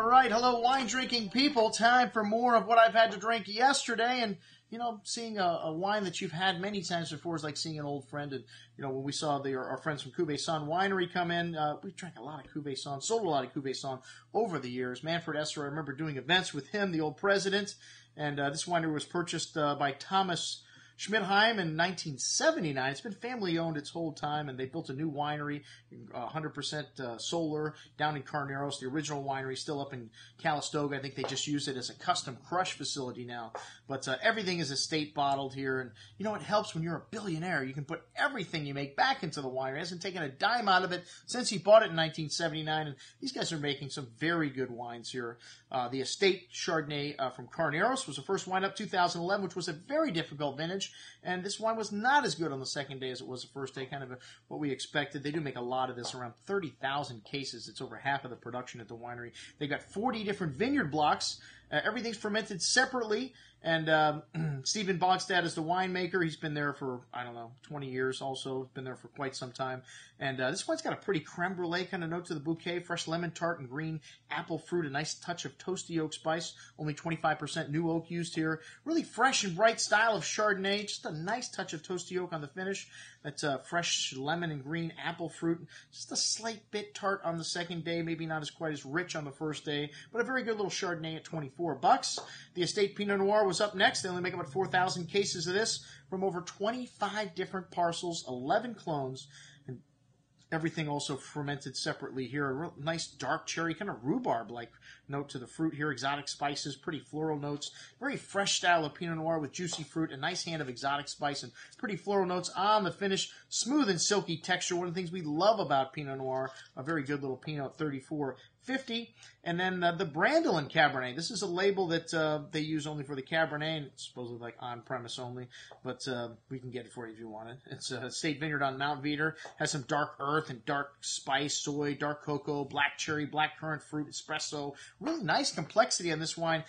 right, hello wine drinking people. Time for more of what I've had to drink yesterday. And, you know, seeing a wine that you've had many times before is like seeing an old friend. And, you know, when we saw our friends from Cuvaison Winery come in, we drank a lot of Cuvaison, sold a lot of Cuvaison over the years. Manfred Esser, I remember doing events with him, the old president. And this winery was purchased by Thomas Schmidheim in 1979. It's been family owned its whole time, and they built a new winery, 100% solar, down in Carneros. The original winery still up in Calistoga. I think they just use it as a custom crush facility now. But everything is estate bottled here, and you know it helps when you're a billionaire. You can put everything you make back into the winery. He hasn't taken a dime out of it since he bought it in 1979, and these guys are making some very good wines here. The estate Chardonnay from Carneros was the first wine up 2011, which was a very difficult vintage. And this wine was not as good on the second day as it was the first day, kind of what we expected. They do make a lot of this, around 30,000 cases. It's over half of the production at the winery. They've got 40 different vineyard blocks. Everything's fermented separately. And Stephen Bogstad is the winemaker. He's been there for, 20 years also. Been there for quite some time. And this wine's got a pretty creme brulee kind of note to the bouquet. Fresh lemon tart and green apple fruit. A nice touch of toasty oak spice. Only 25% new oak used here. Really fresh and bright style of Chardonnay. Just a nice touch of toasty oak on the finish. That's fresh lemon and green apple fruit. Just a slight bit tart on the second day. Maybe not as quite as rich on the first day. But a very good little Chardonnay at $24. The Estate Pinot Noir was up next. They only make about 4,000 cases of this from over 25 different parcels, 11 clones, and everything also fermented separately here. A real nice dark cherry, kind of rhubarb-like note to the fruit here. Exotic spices, pretty floral notes. Very fresh style of Pinot Noir with juicy fruit. A nice hand of exotic spice and pretty floral notes on the finish. Smooth and silky texture. One of the things we love about Pinot Noir. A very good little Pinot at $34.50. And then the Brandolin Cabernet. This is a label that they use only for the Cabernet, and it's supposedly like on-premise only, but we can get it for you if you want it. It's a State Vineyard on Mount Veeder. Has some dark earth and dark spice, soy, dark cocoa, black cherry, black currant fruit, espresso. Really nice complexity on this wine.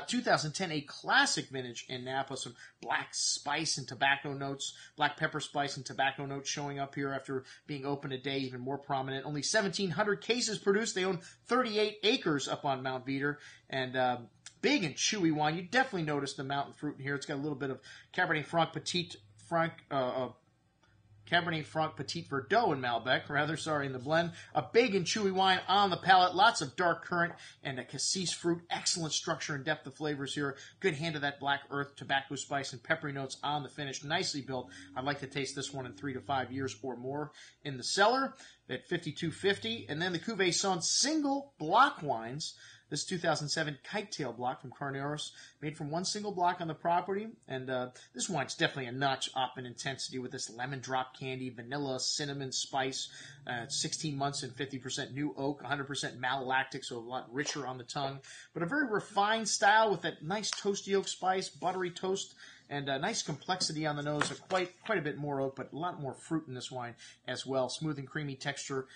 2010, a classic vintage in Napa. Some black spice and tobacco notes, black pepper spice and tobacco notes showing up here after being open a day, even more prominent. Only 1,700 cases produced. They own 38 acres up on Mount Veeder, and big and chewy wine. You definitely notice the mountain fruit in here. It's got a little bit of Cabernet Franc Petit Verdot in Malbec, in the blend. A big and chewy wine on the palate. Lots of dark currant and a cassis fruit. Excellent structure and depth of flavors here. Good hand of that black earth, tobacco spice, and peppery notes on the finish. Nicely built. I'd like to taste this one in 3 to 5 years or more in the cellar at $52.50. And then the Cuvaison single block wines. This 2007 Kitetail block from Carneros, made from one single block on the property. And this wine's definitely a notch up in intensity with this lemon drop candy, vanilla, cinnamon, spice. 16 months and 50% new oak, 100% malolactic, so a lot richer on the tongue. But a very refined style with that nice toasty oak spice, buttery toast, and a nice complexity on the nose. So quite a bit more oak, but a lot more fruit in this wine as well. Smooth and creamy texture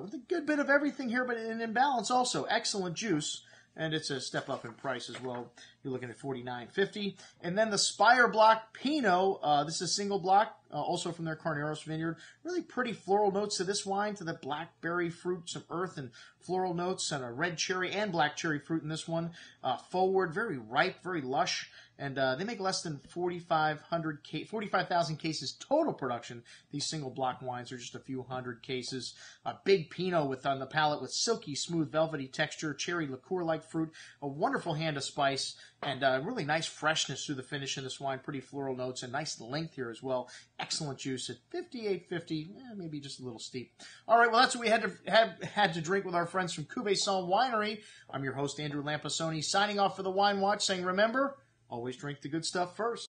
with a good bit of everything here, but in balance also. Excellent juice. And it's a step up in price as well. You're looking at $49.50. And then the Spire Block Pinot. This is a single block, also from their Carneros vineyard. Really pretty floral notes to this wine, to the blackberry fruit, some earth and floral notes, and a red cherry and black cherry fruit in this one. Forward, very ripe, very lush. And they make less than 45,000 cases total production. These single block wines are just a few hundred cases. A big Pinot on the palate with silky, smooth, velvety texture, cherry liqueur-like fruit, a wonderful hand of spice, and really nice freshness through the finish in this wine. Pretty floral notes and nice length here as well. Excellent juice at $58.50. Maybe just a little steep. All right, well, that's what we had to drink with our friends from Cuvaison Winery. I'm your host, Andrew Lampasoni, signing off for the Wine Watch, saying, remember, always drink the good stuff first.